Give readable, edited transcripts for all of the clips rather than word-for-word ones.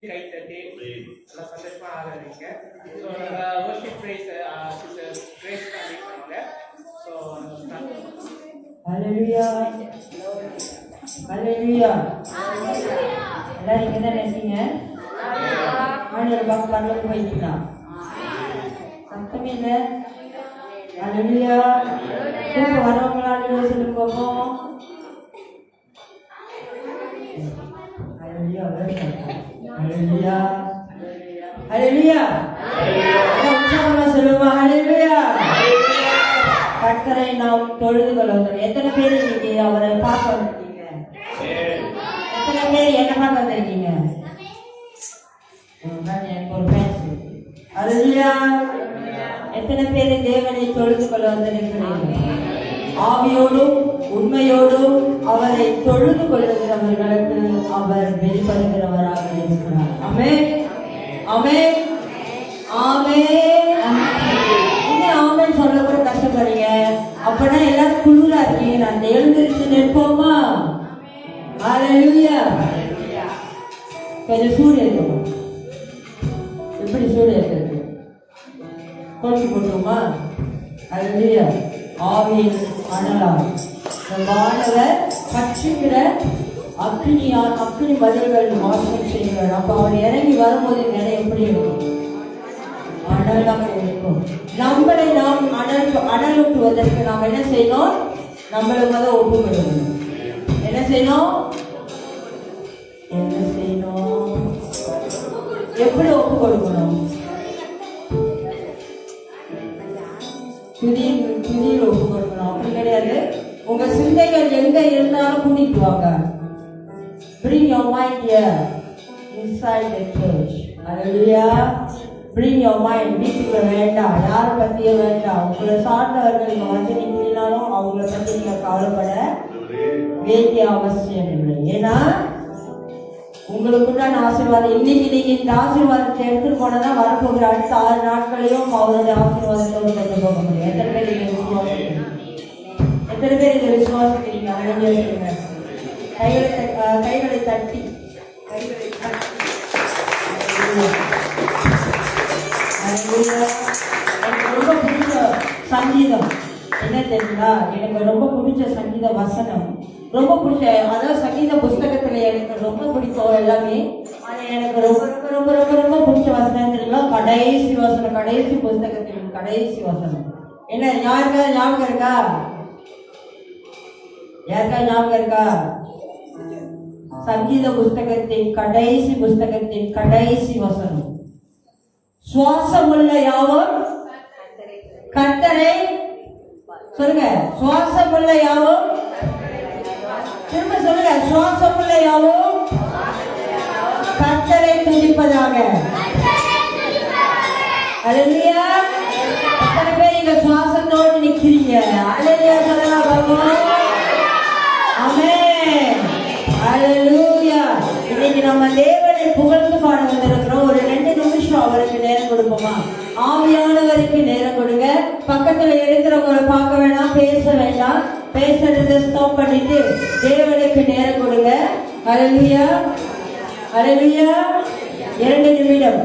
கை தட்டி நல்லா சந்தோஷமா ஆதரிங்க. So worship praise sister praise தான் பண்ணுவாங்க. So hallelujah hallelujah. எல்லாரும் இங்கே தான் இருக்கீங்க. ஆண்டவர் பார்க்க பரலோகம் போயிட்டீங்களா? சத்தமே இல்லை. ஹல்லேலூயா. திரும்ப வரவங்களான்னு யோசிச்சு போவோம். ஹல்லேலூயா ஹல்லேலூயா ஹல்லேலூயா. உற்சாகமா சொல்லுமா ஹல்லேலூயா. கர்த்தரை நாம் தொழுது கொள்வோம். எத்தனை பேர் இன்னைக்கு அவரை பார்க்க வந்திருக்கீங்க? எத்தனை பேர் என்ன பார்க்க வந்திருக்கீங்க? எனக்கு ஒரு பேச்சு. ஹல்லேலூயா. எத்தனை பேர் தேவனை தொழுது கொள்ள வந்திருக்கிறீர்கள்? ஆவியோடும் உண்மையோடும் அவரை தொழுது கொள்ளுகிறவர்களுக்கு அவர் வெளிப்படுகிறவராக இருக்கிறார். ஆமென் ஆமென் ஆமென். ஆமென் சொல்ல கூட கஷ்டப்படுறீங்க. அப்பனா எல்லாரும் குழுலா இருக்கீங்க. நான் எழுந்திருச்சு நிற்போமா? ஹல்லேலூயா. கொஞ்சம் சூடு இருக்கும். எப்படி சூடு இருக்கு? கொண்டு போட்டுமா? ஹல்லேலூயா. ஆவியின் அனலால் வானவர் பற்றுகிற அக்னி மதில்கள் வாசம் செய்கிறார். அப்ப அவர் இறங்கி வரும்போது நிலை எப்படி இருக்கும்? அனலாக இருக்கும். நம்மளை நாம் அனலூட்டுவதற்கு நாம் என்ன செய்யணும்? நம்மளை முதல் ஒப்புக்கொள்ளணும். என்ன செய்யணும்? எப்படி ஒப்பு கொடுக்கணும்? துதியில் ஒப்பு கொடுக்கணும். அப்படி கிடையாது. உங்க சிந்தைகள் எங்க இருந்தாலும் கூட்டிட்டு வாங்க. Bring your mind here inside the church. Hallelujah. Bring your mind. வீட்டுக்குள்ள வேண்டாம். யாரை பத்தியும் வேண்டாம். உங்களை சார்ந்தவர்கள் நீங்க வந்து நிற்கனாலும் அவங்கள பத்தி நீங்க கவலைப்பட வேண்டிய அவசியம் இல்லை. ஏன்னா உங்களுக்குண்டான ஆசீர்வாதம் இன்னைக்கு நீங்க இந்த ஆசீர்வாதத்தை எடுத்துட்டு போனதான் வரப்போகிற அடுத்த 6 நாட்களையும் அவருடைய ஆசீர்வாதத்தோடு கொண்டு போக முடியும். எத்தனை பேர் இதை விசுவாசிக்கிறீங்க? எத்தனை பேர் இதை விசுவாசிக்கிறீங்க? கைகளை தட்டி எனக்கு ரொம்ப பிடிச்ச சங்கீதம் என்ன தெரியுங்களா? எனக்கு ரொம்ப பிடிச்ச சங்கீத வசனம் ரொம்ப பிடிச்ச, அதாவது சங்கீத புஸ்தகத்துல எனக்கு ரொம்ப பிடிக்கும் எல்லாமே. ஆனா எனக்கு ரொம்ப ரொம்ப ரொம்ப ரொம்ப ரொம்ப பிடிச்ச வசனம் தெரியுங்களா? கடைசி வசனம், கடைசி புஸ்தகத்தின் கடைசி வசனம் என்ன? யாருக்கா ஞாபகம் இருக்கா? யாருக்கா ஞாபகம் இருக்கா? சங்கீத புஸ்தகத்தின் கடைசி வசனம், சுவாசமுள்ள யாவும் கர்த்தரை சொல்லுங்க. சுவாசமுள்ள யாவும், திரும்ப சொல்லுங்க. சுவாசமுள்ள யாவும் கர்த்தரை துதிப்பதாக. ஹல்லேலூயா. எத்தனை பேர் இங்க சுவாசத்தோடு நிக்கிறீங்க? ஹல்லேலூயா சொல்லலாம் பாப்போம். ஆமென் ஹல்லேலூயா. இன்னைக்கு நம்ம தேவனை புகழ்ந்து பாட வந்திருக்கிறோம். ஒரு 2 நிமிஷம் அவருக்கு நேரம் கொடுப்போமா? ஆவியானவருக்கு நேரம் கொடுங்க. பக்கத்துல இருக்கிறவங்களை பார்க்க வேண்டாம், பேச வேண்டாம். பேசுறதை ஸ்டாப் பண்ணிட்டு தேவனுக்கு நேரம் கொடுங்க. ஹல்லேலூயா ஹல்லேலூயா. 2 நிமிடம்.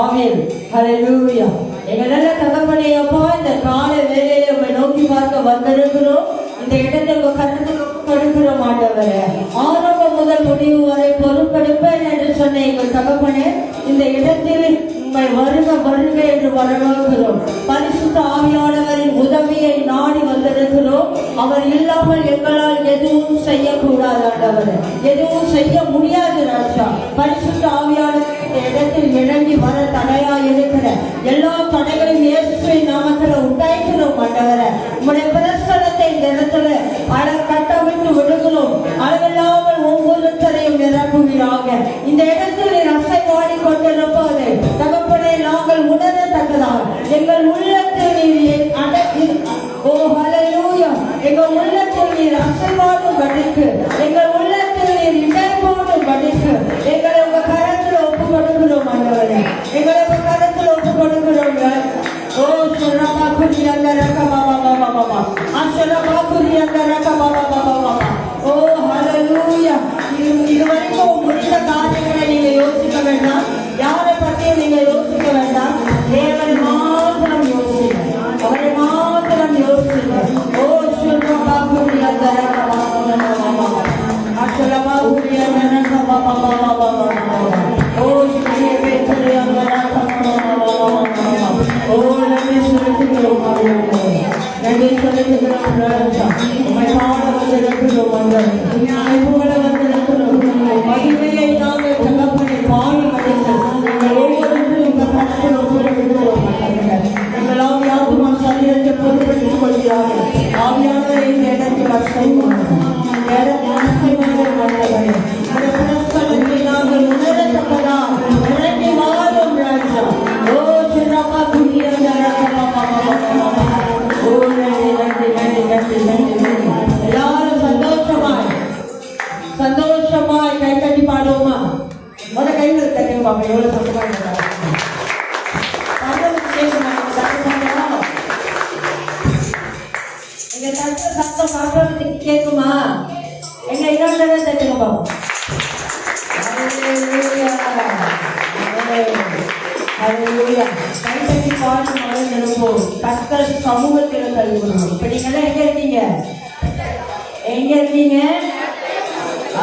ஆமென் ஹல்லேலூயா. எங்களால தகப்பனே அப்பா, இந்த காலை வேளையில உங்களை நோக்கி பார்க்க வந்திருக்கிறோம். இந்த இடத்தை உங்க கருத்துக்கு கொடுக்கிறோம் ஆண்டவரே. ஆரம்பம் முதல் முடிவு வரை பொறுப்பெடுப்பேன் என்று சொன்ன எங்கள் தகப்பனே, இந்த இடத்தில் வருக வருக என்று வரவேற்கிறோம். பரிசுத்த ஆவியானவரின் உதவியை நாடி வந்திருக்கிறோம். அவர் இல்லாமல் எங்களால் எதுவும் செய்யக்கூடாது ஆண்டவரே, எதுவும் செய்ய முடியாது ராஜா. பரிசுத்த ஆவியானவர் இடத்தில் இறங்கி வர தடையா இருக்கிற எல்லா தடைகளையும் இயேசுவின் நாமத்துல உண்டாய்க்கிறோம் ஆண்டவரே. உங்களுடைய பிரசனத்தை இந்த இடத்துல கட்டவிட்டு விடுகிறோம். அளவில்லாமல் ஒவ்வொருத்தரையும் நிரப்புவீராக. இந்த இடத்தில் அசைவாடி கொண்டிருப்பது தகப்பனே நாங்கள் உணரத்தக்கதாக எங்கள் உள்ளத்தில் நீர் ஓ ஹல்லேலூயா. எங்கள் உள்ளத்தில் நீர் அசைவாடும் படிக்கு, எங்கள் உள்ளத்தில் நீர் இடைபோடும் படிக்கு எங்களை உங்க கரத்தில் ஒப்பு கொடுக்கிறோம் ஆண்டவரே. எங்களை உங்க கரத்தில் ஒப்பு கொடுக்கிறோம். ஓ சொல்லமா குறி அந்த ரக்க பாபா பாபா பாபா அசலமா குறி அந்த ரக்க பாபா பாபா பாபா. ஓ ஹல்லேலூயா. இது வரைக்கும் முடிந்த காரியங்களை நீங்க யோசிக்க வேண்டாம். புகழ வந்திருக்கிறோம். மகிமையை நாங்கள் தகப்பனை பாடி மகிழ்ந்தோம். எங்கள் ஒவ்வொருவரும் இந்த கருத்தில் ஒப்புவிக்கிறோம். எங்கள் ஆவியாத்மா சரீரத்தை பொறுப்பெடுத்துக் கொள்கிறார்கள். ஆவியானவரை இந்த இடத்தில் அசைவார்கள். இந்த இடத்தில் அசைவார்கள் ஆண்டவரே. இந்த பிரசனத்தை நாங்கள் உணரத்தக்கதாக இறங்கி வாழும் ராஜா. ஓ சின்னப்பா குடியிருந்த ஓ நன்றி நன்றி நன்றி நன்றி நன்றி நன்றி. எல்லாரும் சந்தோஷமாய் கை கட்டி பாடுவோமா? முத கைகள் தட்டி பாப்பா. எவ்வளவு சந்தோஷமா இருக்கிறாங்க. எங்க தட்ட சத்தம் பாடுறதுக்கு கேட்குமா? எங்க இரண்டு தட்டுங்க பாப்போம். கைத்தட்டி பாடும் மகிழ்ந்திருப்போம். கர்த்தர் சமூகத்தில் கல்விடுவோம். இப்ப நீங்கெல்லாம் எங்க இருக்கீங்க? எங்க இருக்கீங்க?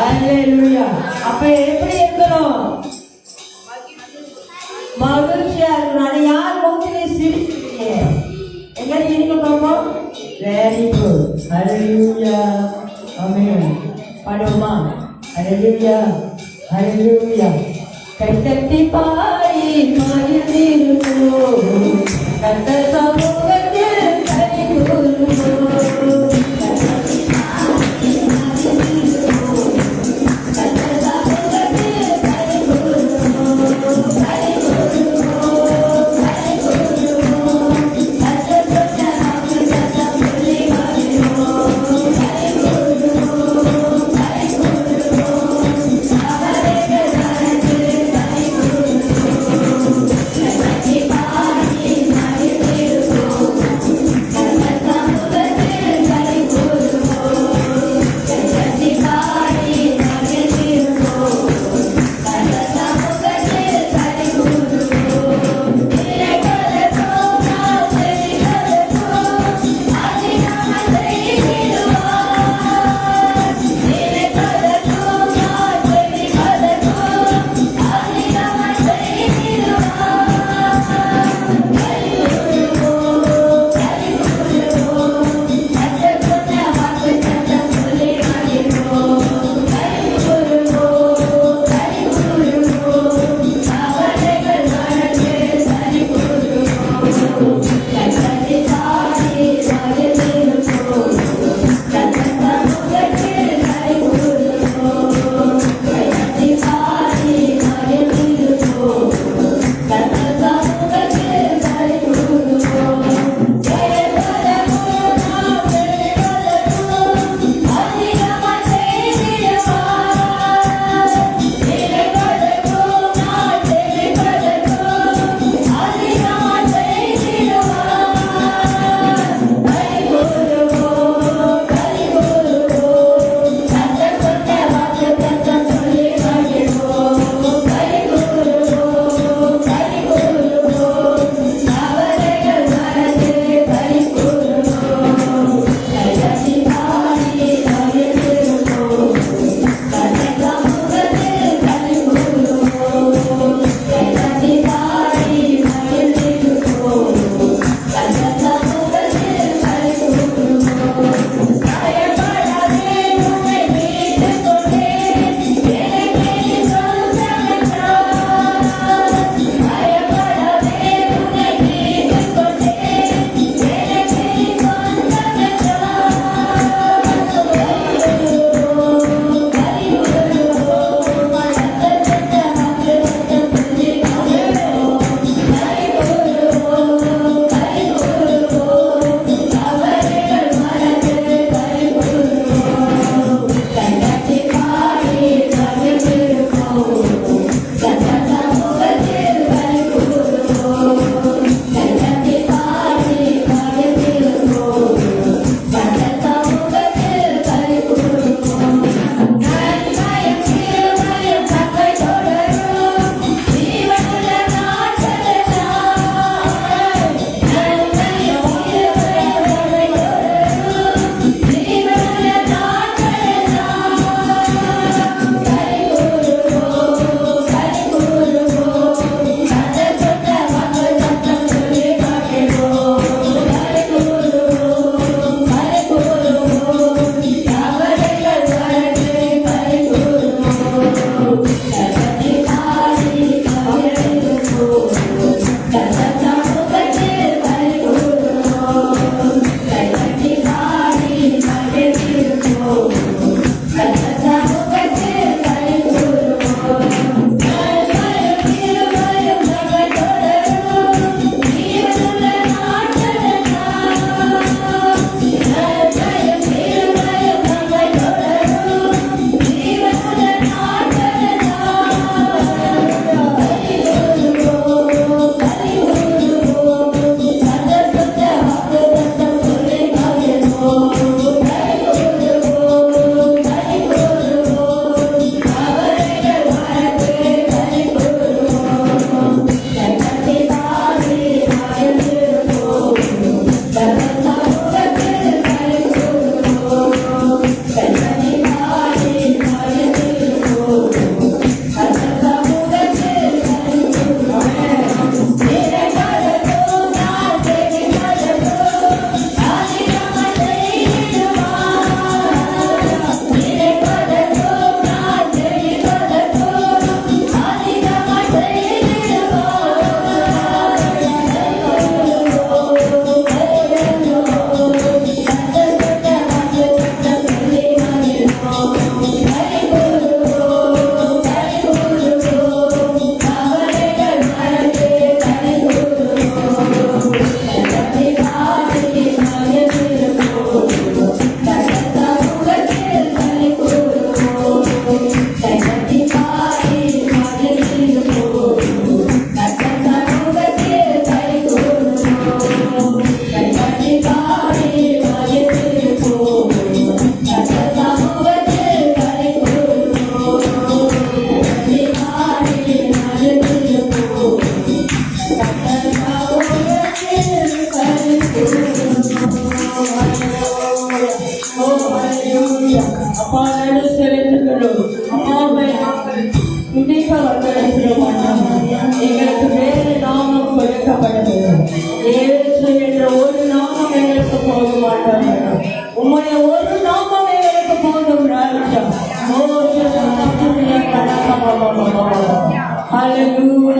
அல்லேலூயா. அப்ப எப்படி இருக்கணும்? மகிழ்ச்சியா இருக்கணும். ஆனா யார் முகத்திலே சிரிக்கிறீங்க? எங்க சிரிக்க பார்ப்போம். Very good. அல்லேலூயா. ஆமென். பாடுவோமா? அல்லேலூயா அல்லேலூயா. கைத்தட்டி பாடி மகிழ்ந்திருப்போம். கர்த்தர் சமூகத்தில் கலிகூருவோம்.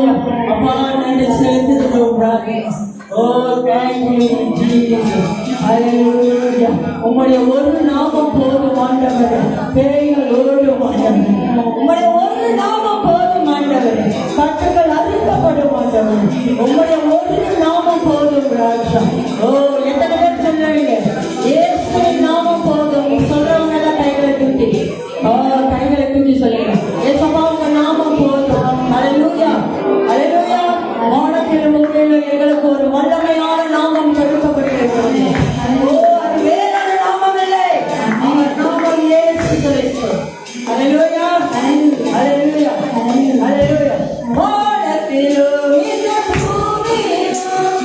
Hallelujah. அப்பா நன்றி செலுத்துகிறோம் ராஜா. ஓ thank you Jesus. Hallelujah. உம்முடைய ஒரு நாமம் போதும் ஆண்டவரே. பேய்கள் ஓடும் ஆண்டவரே. உம்முடைய ஒரு நாமம் போதும் ஆண்டவரே. கட்டுகள் அறுக்கப்படும் ஆண்டவரே. உம்முடைய ஒரு நாமம் போதும் ராஜா. ஓ எத்தனை பேர் சொல்றீங்க? இயேசுவின் நாமம் போதும். சொல்றவங்க எல்லாம் கைகளை தூக்கி கைகளை தூக்கி சொல்லுங்க. ஏசப்பா உங்க நாமம் போதும். ஹல்லேலூயா ஹல்லேலூயா. வானத்திலும் பூமியிலும் எங்களுக்கு ஒரு வல்லமையான நாமம் கொடுக்கப்பட்டிருக்கிறது. ஓ அது வேறொரு நாமம் இல்லை. அவர் நாமம் இயேசு கிறிஸ்து. ஹல்லேலூயா ஹல்லேலூயா ஹல்லேலூயா. வானத்திலும் இந்த பூமியிலும்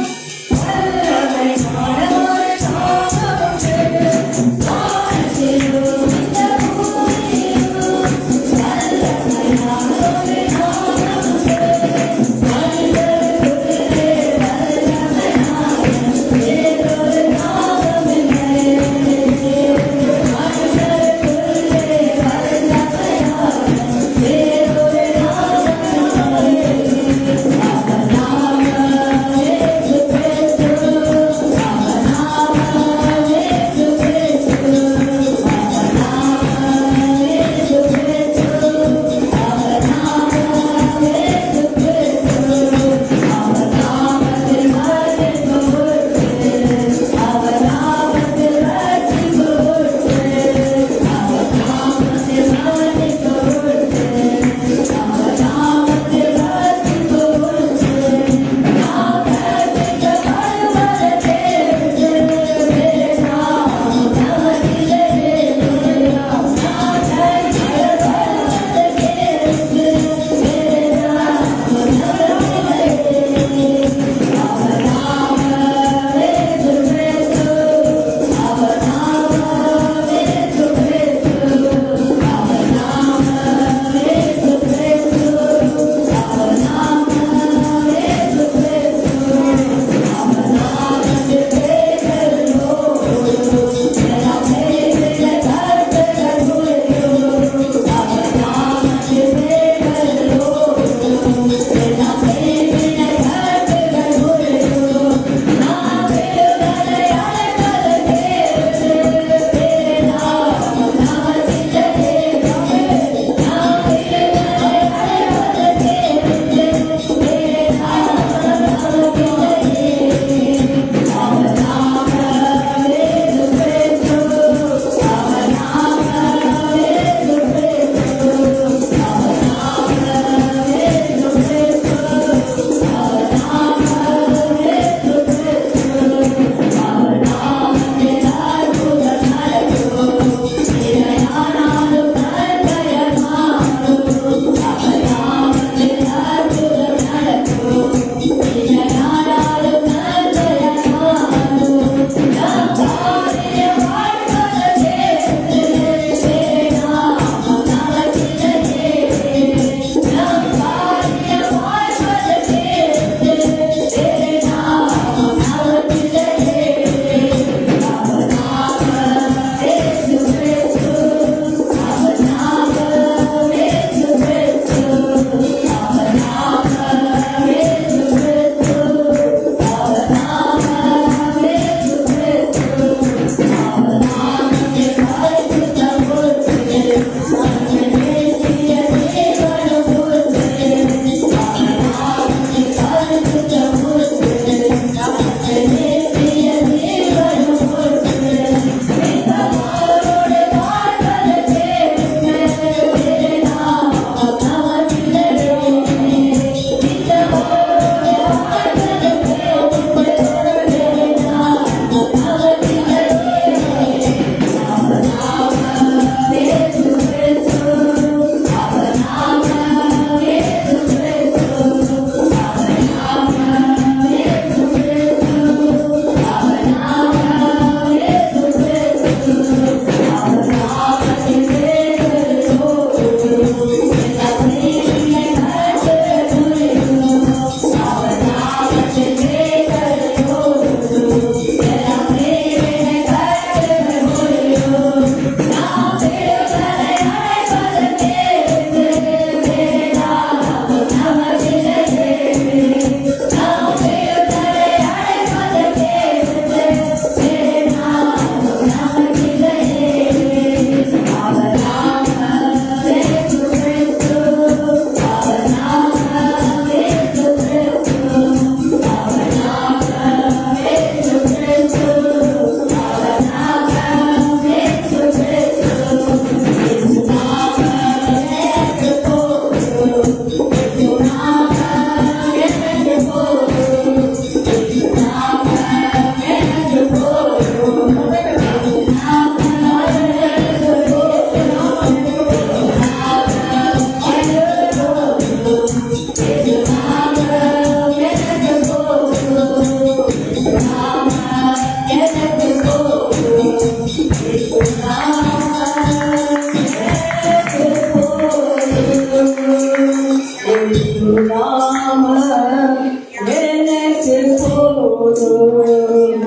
எனக்கு போதும்.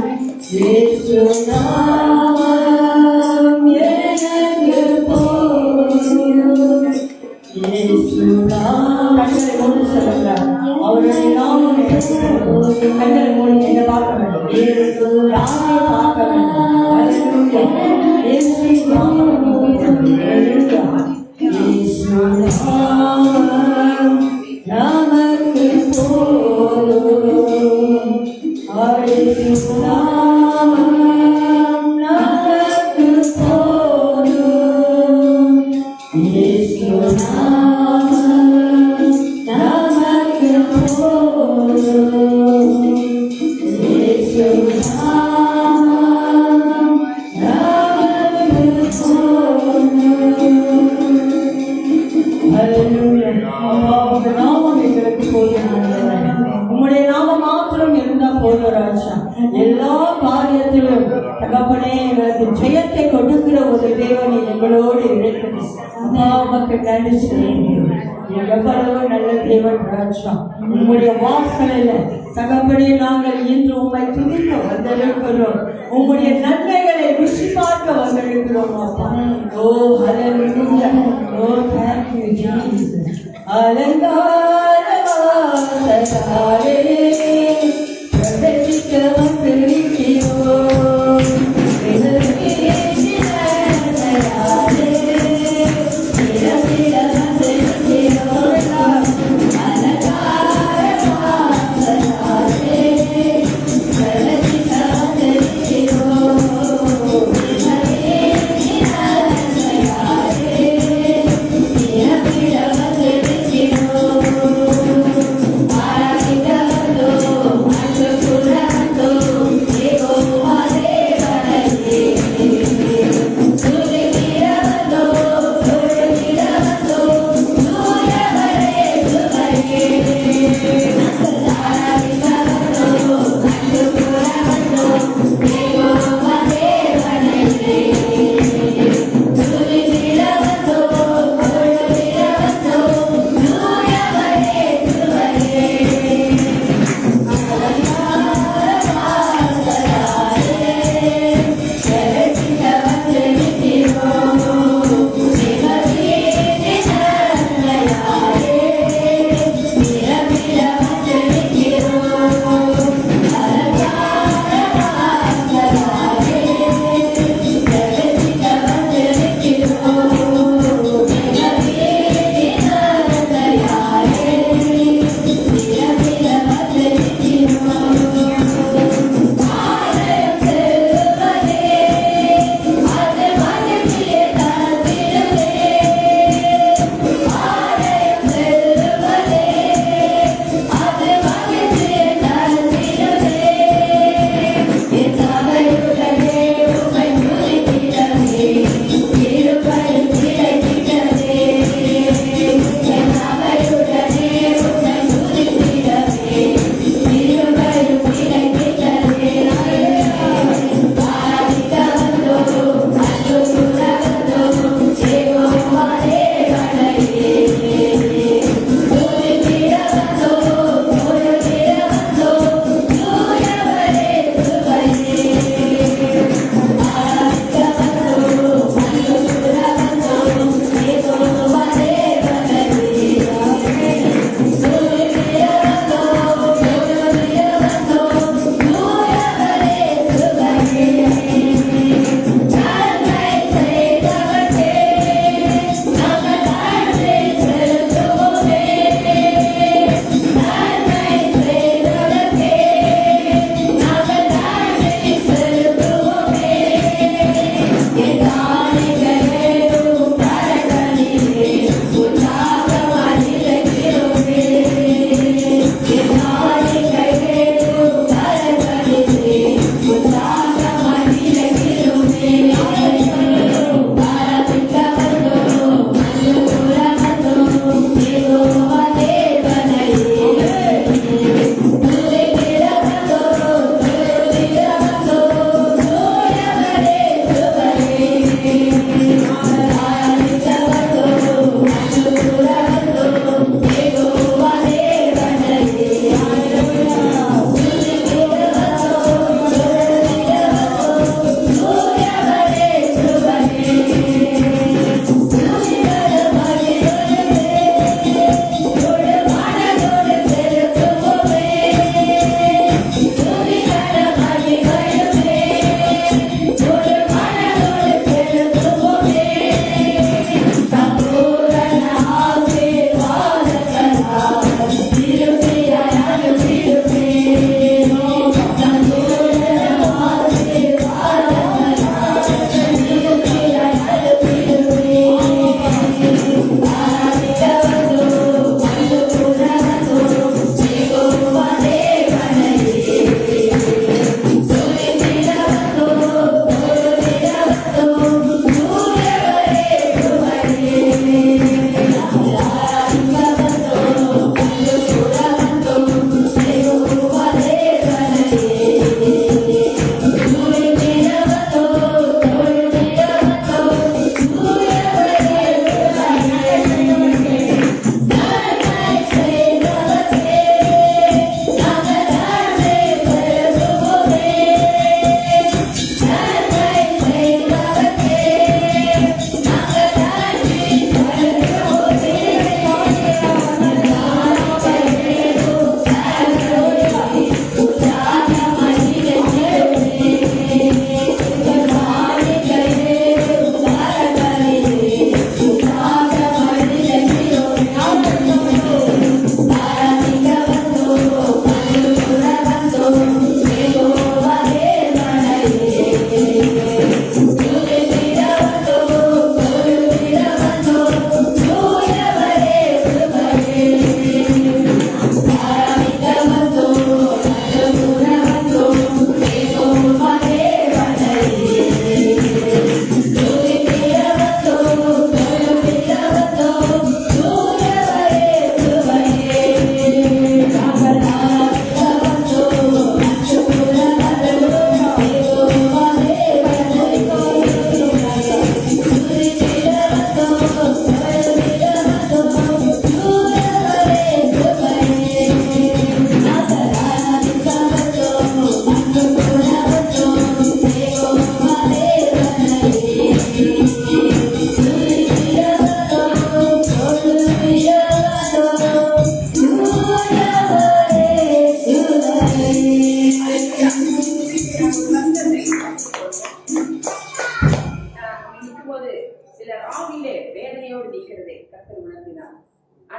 இயேசு நாமம் எனக்கு போதும். இயேசு நாமம். கண்களை மூடி சொல்லுங்க. அவருடைய நாமம் எனக்கு போதும். கண்களை மூடி என்ன பார்க்க வேண்டும்? இயேசு நாமம் பார்க்க வேண்டும். ஹல்லேலூயா. இயேசு நாமம் ஹல்லேலூயா. இயேசு நாமம் நமக்கு போதும். இயேசு நாமம் நமக்கு போதும். இயேசு நாமம் நமக்கு போதும். இயேசு நாமம் நமக்கு போதும். ஹல்லேலூயா. அப்பா, உங்க நாமம் எங்களுக்கு போதும் ஆண்டவரே. உம்முடைய நாமம் மாத்திரம் இருந்தா போதும் ராஜா. எல்லா காரியத்திலும் தகப்பனே எங்களுக்கு ஜெயத்தை கொடுக்கிற ஒரு தேவனை எங்களோடு இருக்கிறது. அப்பா, உமக்கு நன்றி சொல்லுகிறேன். எவ்வளவு நல்ல தேவன் ராஜா. உம்முடைய வாசலில் தகப்பனே நாங்கள் இன்று உம்மை துதிக்க வந்திருக்கிறோம். உம்முடைய நன்மைகளை ருசி பார்க்க வந்திருக்கிறோம் அப்பா. ஓ ஹல்லேலூயா. ஓ thank you Jesus. அலங்கார வாசலாலே பிரவேசிக்க வந்திருக்கிறோம். Para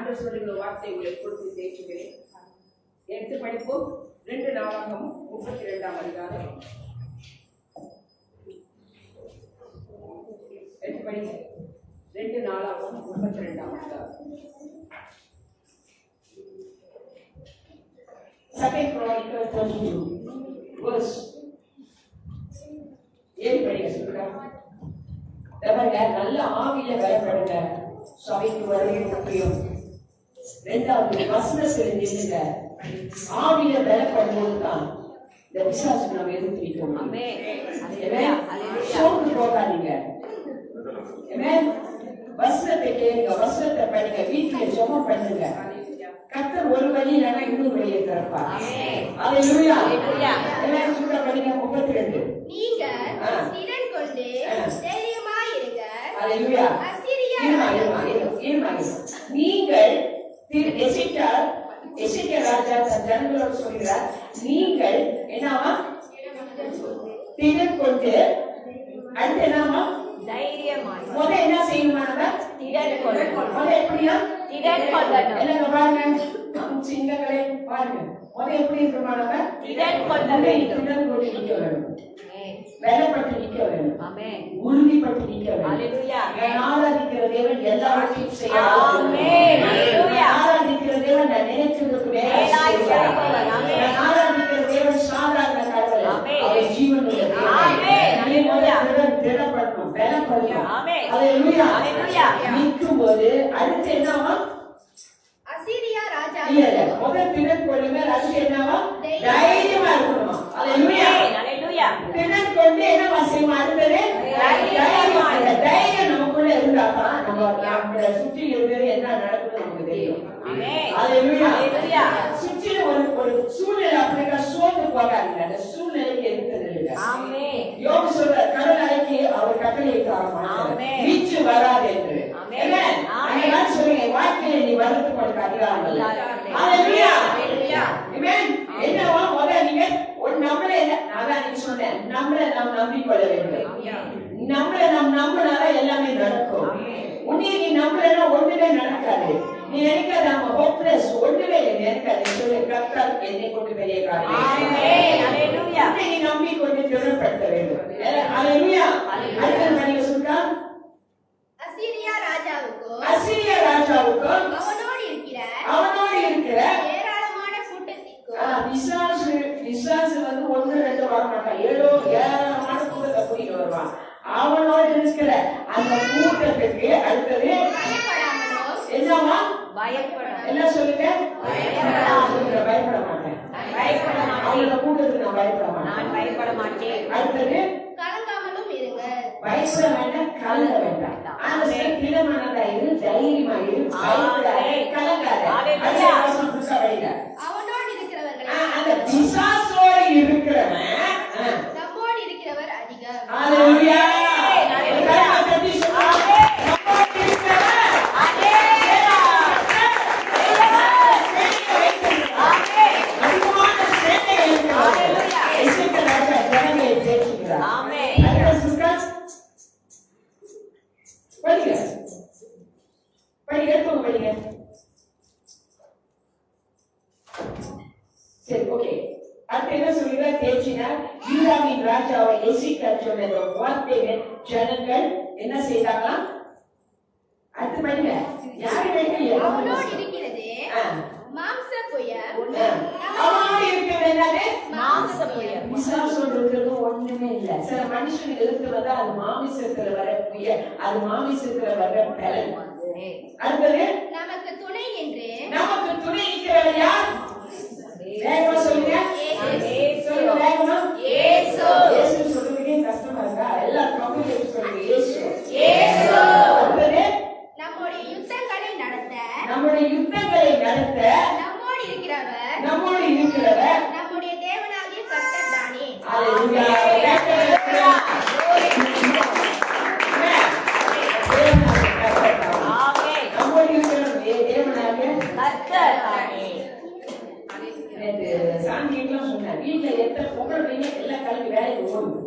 ஆண்டவர் சொல்லுகிற வார்த்தை உங்களை கொடுத்து தேற்றுகிறேன். எடுத்து படிப்போம். 2 நாளாகமும் 32ஆம் அதிகாரம். எடுத்து படிங்க. 2 நாளாகமும் 32ஆம் அதிகாரம். Second Chronicles 32 verse 7 படிங்க சொல்லுங்க. நல்ல ஆவியில பயப்படுங்க. சபைக்கு வருவது முக்கியம். 2வது வசனத்தில் நின்னுங்க. ஆவியில பலப்படும்போது தான் இந்த விசுவாசம் நம்ம எதிர்த்து நிற்கும். சோர்ந்து போகாதீங்க. வசனத்தை கேளுங்க, வசனத்தை படிங்க, வீட்டுல ஜெபம் பண்ணுங்க. கர்த்தர் ஒரு வழி இல்லைன்னா இன்னொரு வழியை திறப்பார். அல்லேலூயா. எல்லாரும் சொல்ற படிங்க 32. நீங்கள் திடன் கொண்டு தைரியமாயிருங்க. அல்லேலூயா. நீங்கள் எசேக்கியா ராஜா தன் ஜனங்களோடு சொல்கிறார், நீங்கள் என்னவா திடன் கொண்டு, அடுத்து என்னவா தைரியமாய். முத என்ன செய்யணுமானவ திடன் கொண்டு. முத எப்படியா திடன் கொள்ளணும். எல்லாம் பாருங்க, சிங்கங்களே பாருங்க, முத எப்படி இருக்கணுமானவ திடன் கொள்ள வேண்டும். திடன் கொண்டு நிற்க வேண்டும். வேலைப்பட்டு நிற்க வேண்டும். ஆமென். உறுதிப்பட்டு நிற்க வேண்டும். அல்லேலூயா. ஆராதிக்கிற தேவன் எல்லாவற்றையும் செய்வார். ஆமென். அல்லேலூயா. ஆராதிக்கிற தேவன் நான் நினைக்கிறதுக்கு மேலாய் செய்வார். ஆமென். ஆராதிக்கிற தேவன் சாதாரண கடவுள். ஆமென். அவர் ஜீவனுள்ள தேவன். ஆமென். அல்லேலூயா. திடப்படணும், பலப்படணும். ஆமென். அல்லேலூயா. அல்லேலூயா. நிற்கும்போது அடுத்து என்னவா? அசீரியா ராஜா இல்ல முதல் திடன் கொள்ளுங்க. அடுத்து என்னவா? தைரியமா இருக்கணுமா? அல்லேலூயா. அல்லேலூயா. திடன் கொண்டு என்னவா செய்யணும்? அடுத்தது தைரியம் நமக்குள்ள இருந்தாதான் நம்ம சுற்றி இருக்கிறது என்ன நடக்குது நமக்கு தெரியும். அல்லேலூயா. சுற்றில ஒரு சூழ்நிலை அப்படின்னா சோர்ந்து போகாதீங்க. அந்த சூழ்நிலைக்கு இருக்கிறது இல்லை. ஆமென். யோபு சொல்ற கடல் அலைக்கு அவர் கட்டளையிட்டாராம் வீச்சு வராது என்று. அதனால சொல்லுங்க, வாழ்க்கையில நீ வருத்தப்படுத்த அதிகாரம் இல்லை. அல்லேலூயா. ஆமென். என்னவா முதல்ல நீங்க ஒரு நம்மளே அதான் நீங்க சொன்னேன், நம்மளை நாம் நம்பிக்கொள்ள வேண்டும். நம்மளை நாம் நம்பினாதான் எல்லாமே நடக்கும். உன்னைய நீ நம்பலன்னா ஒண்ணுமே நடக்காது. நீ நினைக்காத நம்ம ஹோப்லெஸ், ஒண்ணுமே இல்லை நினைக்காது. சொல்லு, கர்த்தர் என்னை கொண்டு பெரிய காரியம். நீ நம்பி கொண்டு திறப்படுத்த வேண்டும். அல்லேலூயா. அடுத்த மணிக்கு சொல்றா, அசீரியா ராஜாவுக்கும் அசீரியா ராஜாவுக்கும் அவனோடு இருக்கிற ஏராளமான கூட்டத்திற்கும் விசாசு வந்து 1-2 வர மாட்டான், ஏராளமான கூட்டத்தை கூட்டிட்டு வருவான். அவனோடு இருக்கிற அந்த கூட்டத்துக்கு அடுத்தது என்னவா? எல்லாம் சொல்லுங்க. பயப்பட மாட்டேன். அவங்களோட கூட்டத்துக்கு நான் பயப்பட மாட்டேன். அடுத்தது கலங்காமலும் இருங்க. பயப்பட வேண்டாம், கலங்க வேண்டாம். அந்த திடமானதா இரு, தைரியமா இரு, பயப்படாதே, கலங்காதே. அவனோடு இருக்கிறவர்கள் அந்த பிசாசோடு இருக்கிறவன் நம்மோடு இருக்கிறவர் அதிகம். அல்லேலூயா. சரி, ஓகே. அடுத்து என்ன சொல்லுங்க? தேர்ச்சினார் யூதாவின் ராஜாவை எசேக்கியா சொன்ன வார்த்தையை ஜனங்கள் என்ன செய்தாங்களா? அடுத்து படிங்க. யாரு படிக்கலையா? அவனோடு இருக்கிறது மாம்ச புயம். அவனோடு இருக்கிறது என்னது? மாம்ச புயம். பிசாசோடு இருக்கிறது ஒண்ணுமே இல்ல. சில மனுஷனுக்கு இருக்கிறதா அது மாமிசத்துல வர புயல், அது மாமிசத்துல வர பலன். அடுத்தது நமக்கு துணை என்று நமக்கு துணை இருக்கிறவர் யார்? வேகமா சொல்லுங்க. சொல்லுங்க வேகமா. இயேசு. இயேசு சொல்றதுக்கே கஷ்டமா இருக்கா? எல்லா கம்ப்யூட்டர் சொல்லுங்க. இயேசு. இயேசு. அடுத்தது நம்முடைய யுத்தங்களை நடத்த நம்முடைய யுத்தங்களை நடத்த நம்மோடு இருக்கிறவர் நம்முடைய தேவனாகிய கர்த்தர் தானே. அல்லேலூயா. வீட்டுல எத்தனை பொங்கல் வைங்க, எல்லாம் கிளம்பி வேலைக்கு போகணும்.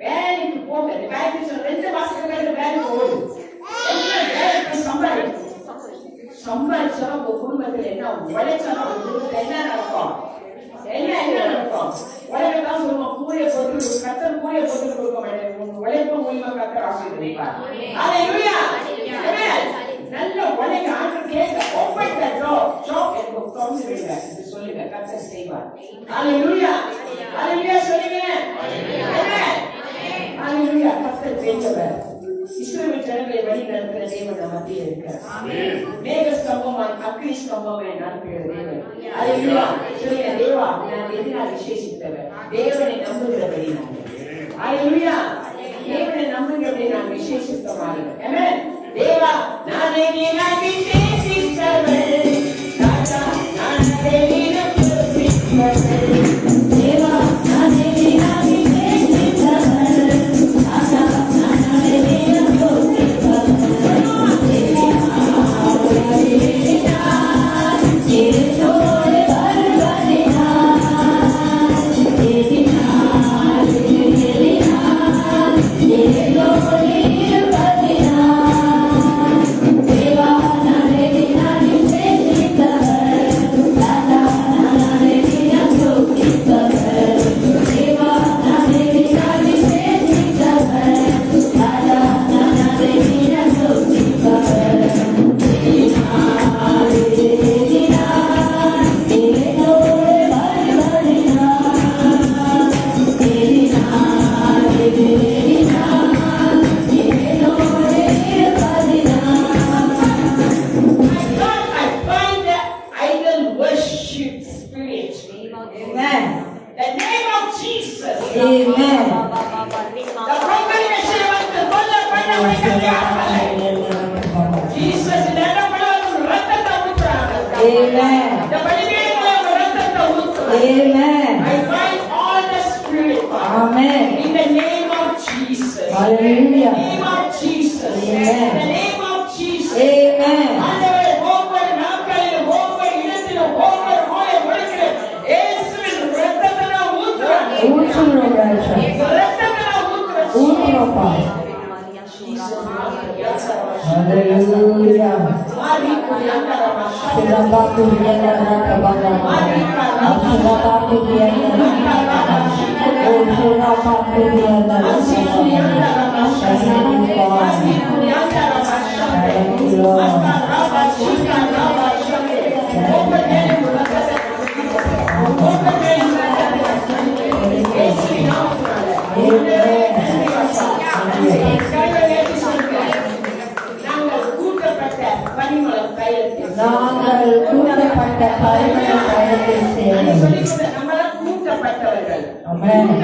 வேலைக்கு போங்க. 2 மாசத்துக்கு வேலைக்கு போகணும். வேலைக்கு சம்பாதிச்சா உங்க குடும்பத்துல என்ன உழைச்சாலும் உங்க குடும்பத்துல என்ன நடக்கும்? என்ன நடக்கும்? உழைக்கதான் சொல்லுவோம், கூலியை போட்டு கர்த்தர் கூலியை போட்டு கொடுக்க மாட்டேன், உங்க உழைப்பு மூலியமா கர்த்தர் ஆசீர்வதிப்பார். ஹalleluya. நல்ல உழைக்க ஆண்டு கேட்க ஓபன் தி டோர் ஜாப் எனக்கு காமிச்சு விடுங்க இது சொல்லுங்க கர்த்தர் செய்வார். ஹalleluya. ஹalleluya சொல்லுங்க. ஹalleluya. கர்த்தர் செய்வார். இஸ்ரவேல் ஜனங்களை வழி நடத்துகிற தேவன் நம்ம மத்தியில் இருக்கிறார். ஆமென். மேக ஸ்தம்பமாய் அக்கினி ஸ்தம்பமாய் நடத்துகிற தேவன். ஹalleluya. சொல்லுங்க தேவா நான் எதினால் விசேஷித்தவர், தேவனை நம்புகிறபடி நான். ஹalleluya. தேவனை நம்புகிறபடி நான் விசேஷித்தவர். ஆமென். தேவா நான் எதினால் விசேஷித்தவர், ராஜா நான் எதினால் விசேஷித்தவர், தேவா நான் எதினால் விசேஷித்தவர், ராஜா நான் எதினால் Amen.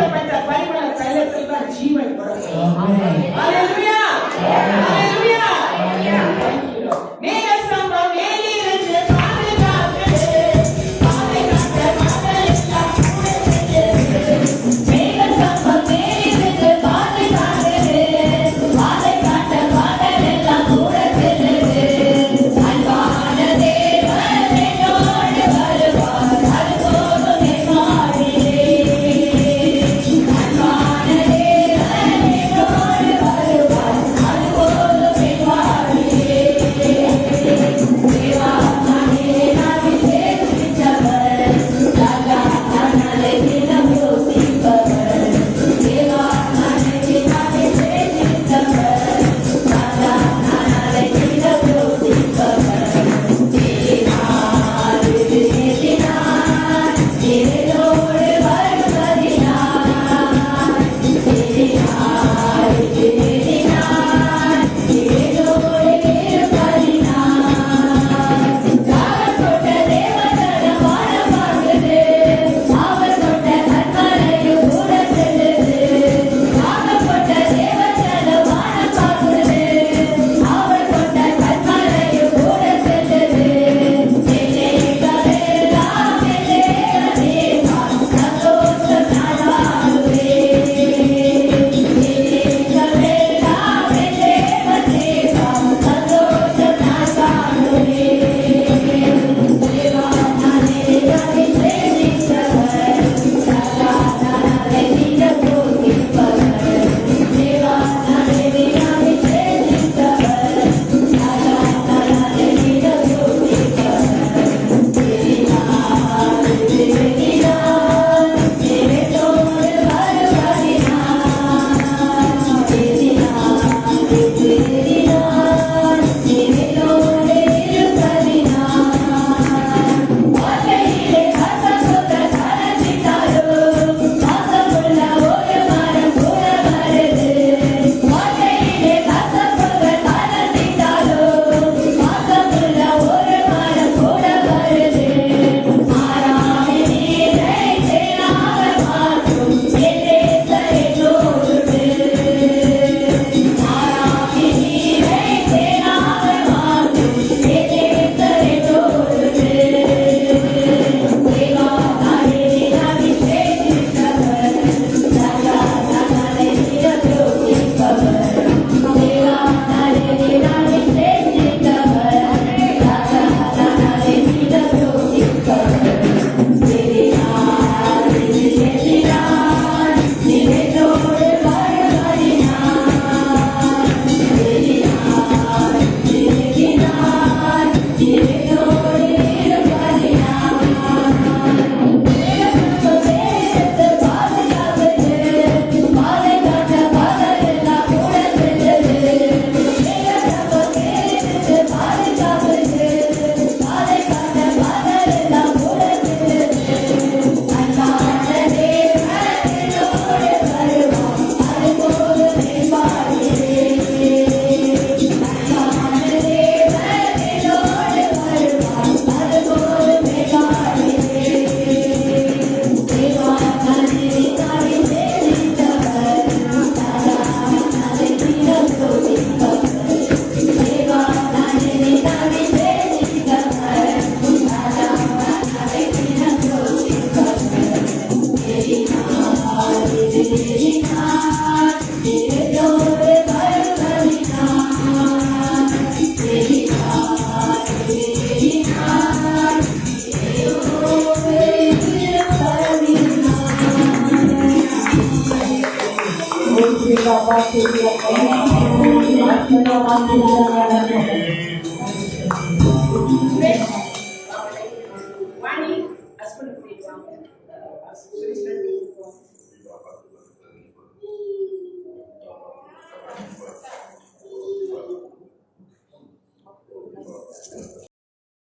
Terima kasih.